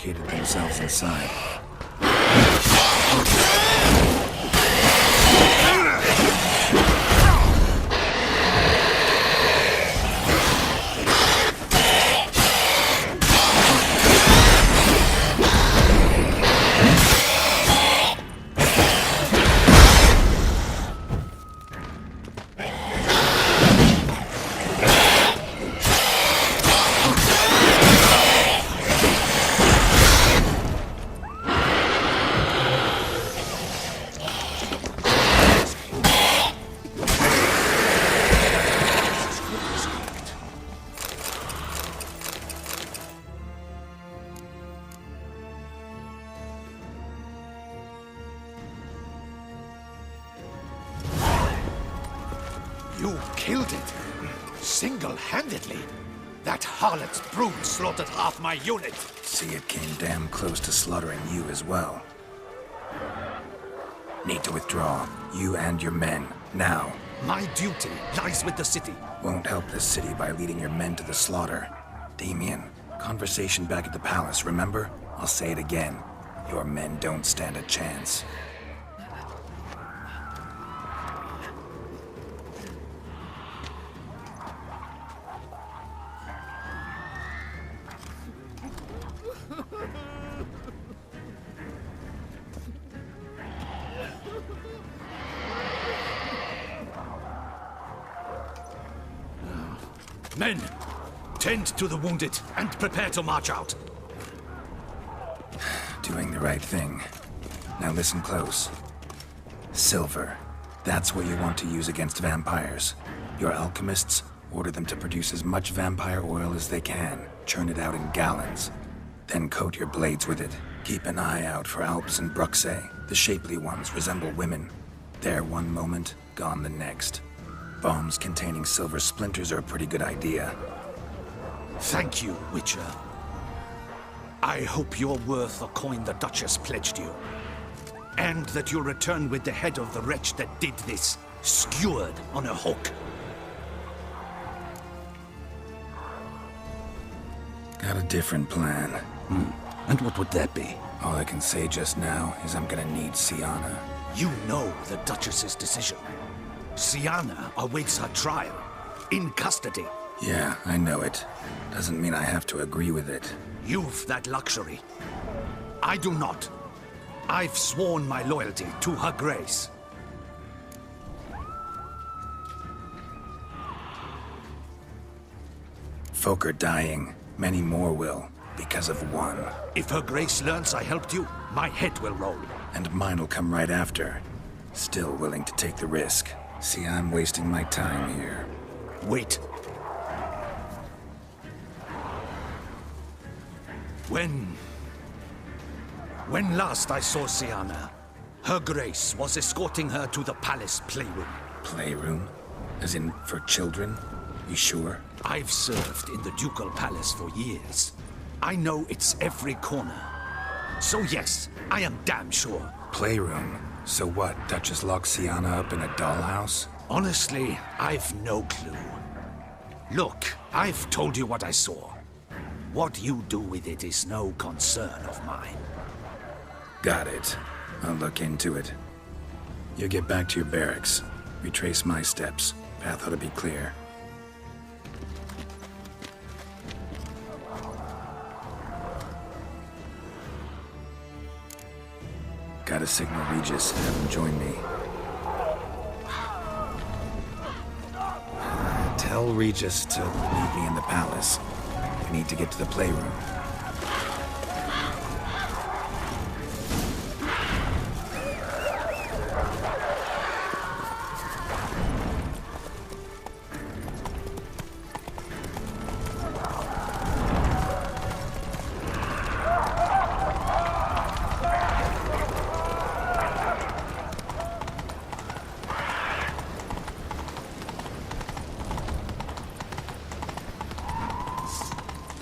barricaded themselves inside. You killed it! Single-handedly! That harlot's brood slaughtered half my unit! See, it came damn close to slaughtering you as well. Need to withdraw. You and your men. Now. My duty lies with the city. Won't help this city by leading your men to the slaughter. Damien, conversation back at the palace, remember? I'll say it again. Your men don't stand a chance. Men, tend to the wounded and prepare to march out. Doing the right thing. Now listen close. Silver. That's what you want to use against vampires. Your alchemists, order them to produce as much vampire oil as they can. Churn it out in gallons. Then coat your blades with it. Keep an eye out for Alps and Bruxae. The shapely ones resemble women. There one moment, gone the next. Bombs containing silver splinters are a pretty good idea. Thank you, Witcher. I hope you're worth the coin the Duchess pledged you. And that you'll return with the head of the wretch that did this, skewered on a hook. Got a different plan. And what would that be? All I can say just now is I'm gonna need Sienna. You know the Duchess's decision. Sienna awaits her trial, in custody. Yeah, I know it. Doesn't mean I have to agree with it. You've that luxury. I do not. I've sworn my loyalty to Her Grace. Folk are dying. Many more will, because of one. If Her Grace learns I helped you, my head will roll. And mine'll come right after. Still willing to take the risk. See, I'm wasting my time here. Wait. When last I saw Sienna, Her Grace was escorting her to the palace playroom. Playroom? As in, for children? You sure? I've served in the ducal palace for years. I know its every corner. So yes, I am damn sure. Playroom? So what, Duchess locked Sienna up in a dollhouse? Honestly, I've no clue. Look, I've told you what I saw. What you do with it is no concern of mine. Got it. I'll look into it. You get back to your barracks. Retrace my steps. Path ought to be clear. Gotta signal Regis, have him join me. Tell Regis to meet me in the palace. We need to get to the playroom.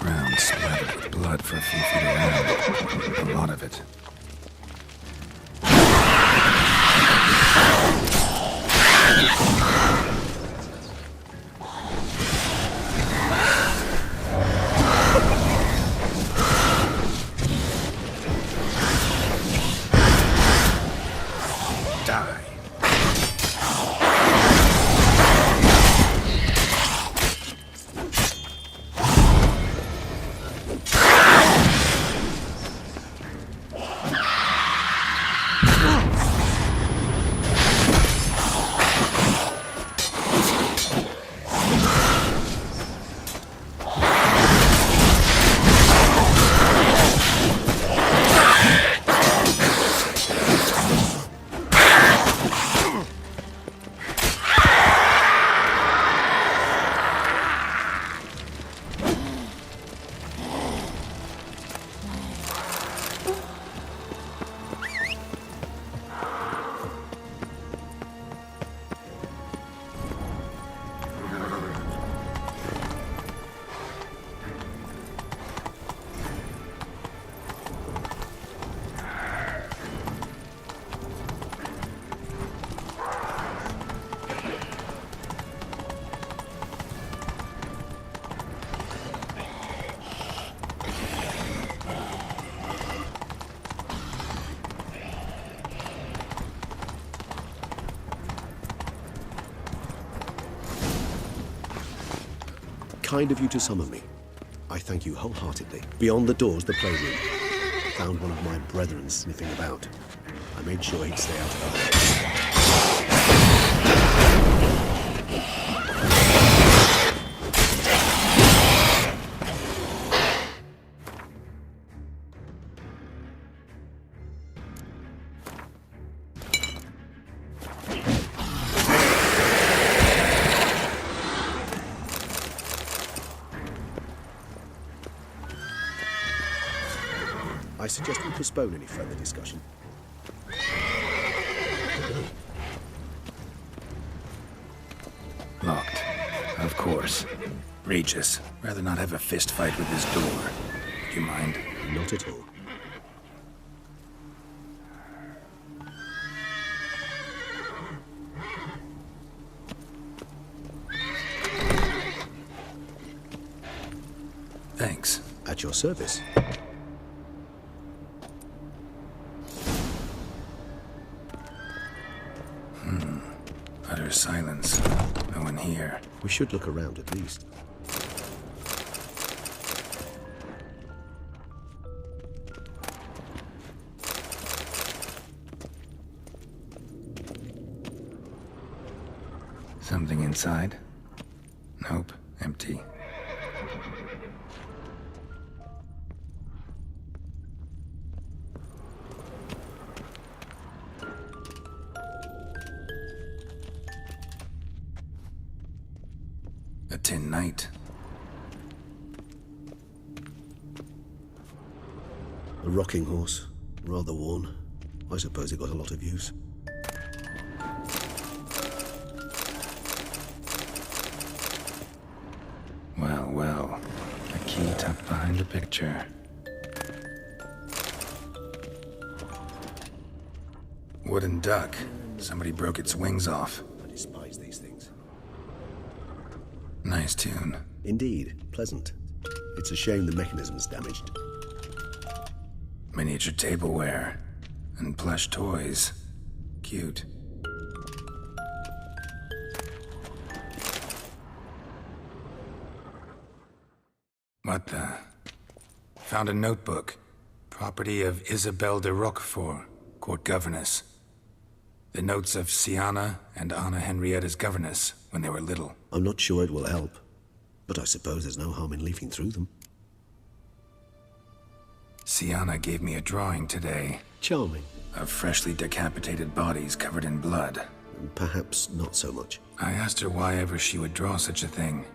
Ground splattered with blood for a few feet around. A lot of it. Kind of you to summon me. I thank you wholeheartedly. Beyond the doors, the playroom. Found one of my brethren sniffing about. I made sure he'd stay out of our way. I suggest we postpone any further discussion. Locked. Of course. Regis, rather not have a fist fight with this door. Do you mind? Not at all. Thanks. At your service. Utter silence. No one here. We should look around at least. Something inside? Nope, empty. A tin knight. A rocking horse. Rather worn. I suppose it got a lot of use. Well, well. A key tucked behind the picture. Wooden duck. Somebody broke its wings off. I despise these things. Nice tune. Indeed, pleasant. It's a shame the mechanism's damaged. Miniature tableware. And plush toys. Cute. What the? Found a notebook. Property of Isabelle de Roquefort, court governess. The notes of Sienna and Anna Henrietta's governess when they were little. I'm not sure it will help, but I suppose there's no harm in leafing through them. Sienna gave me a drawing today. Charming. Of freshly decapitated bodies covered in blood. Perhaps not so much. I asked her why ever she would draw such a thing.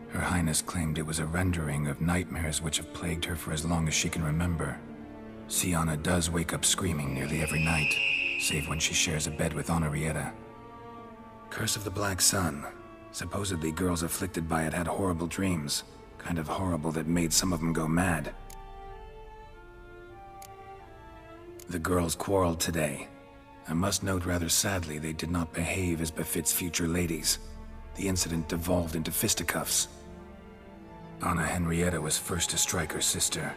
Her Highness claimed it was a rendering of nightmares which have plagued her for as long as she can remember. Sienna does wake up screaming nearly every night, save when she shares a bed with Henrietta. Curse of the Black Sun. Supposedly girls afflicted by it had horrible dreams. Kind of horrible that made some of them go mad. The girls quarreled today. I must note rather sadly they did not behave as befits future ladies. The incident devolved into fisticuffs. Anna Henrietta was first to strike her sister.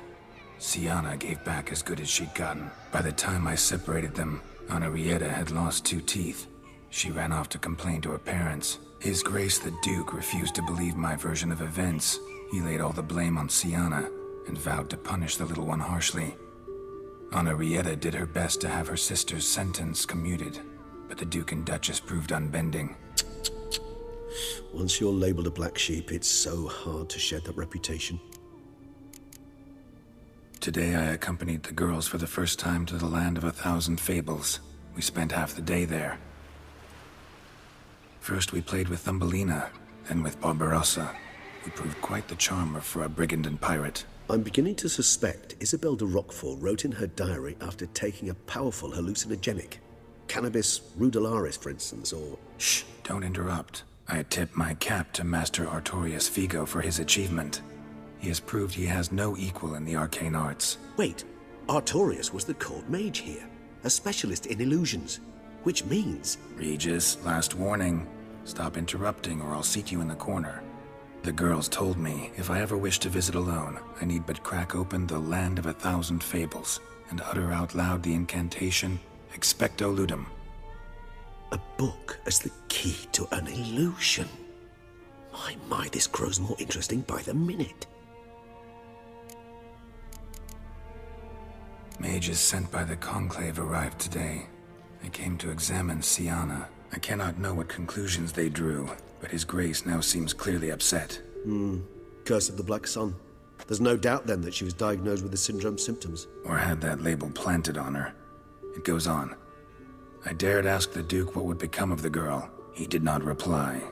Sienna gave back as good as she'd gotten. By the time I separated them, Henrietta had lost 2 teeth. She ran off to complain to her parents. His Grace the Duke refused to believe my version of events. He laid all the blame on Sienna and vowed to punish the little one harshly. Henrietta did her best to have her sister's sentence commuted, but the Duke and Duchess proved unbending. Once you're labeled a black sheep, it's so hard to shed that reputation. Today I accompanied the girls for the first time to the land of 1,000 fables. We spent half the day there. First we played with Thumbelina, then with Barbarossa, who proved quite the charmer for a brigand and pirate. I'm beginning to suspect Isabelle de Roquefort wrote in her diary after taking a powerful hallucinogenic. Cannabis rudelaris, for instance, or... Shh, don't interrupt. I tip my cap to Master Artorius Figo for his achievement. He has proved he has no equal in the arcane arts. Wait, Artorius was the court mage here, a specialist in illusions, which means... Regis, last warning. Stop interrupting or I'll seat you in the corner. The girls told me if I ever wish to visit alone, I need but crack open the land of 1,000 fables and utter out loud the incantation, Expecto Ludum. A book as the key to an illusion. My My, this grows more interesting by the minute. Mages sent by the Conclave arrived today. They came to examine Siana. I cannot know what conclusions they drew, but His Grace now seems clearly upset. Curse of the Black Sun. There's no doubt then that she was diagnosed with the syndrome symptoms. Or had that label planted on her. It goes on. I dared ask the Duke what would become of the girl. He did not reply.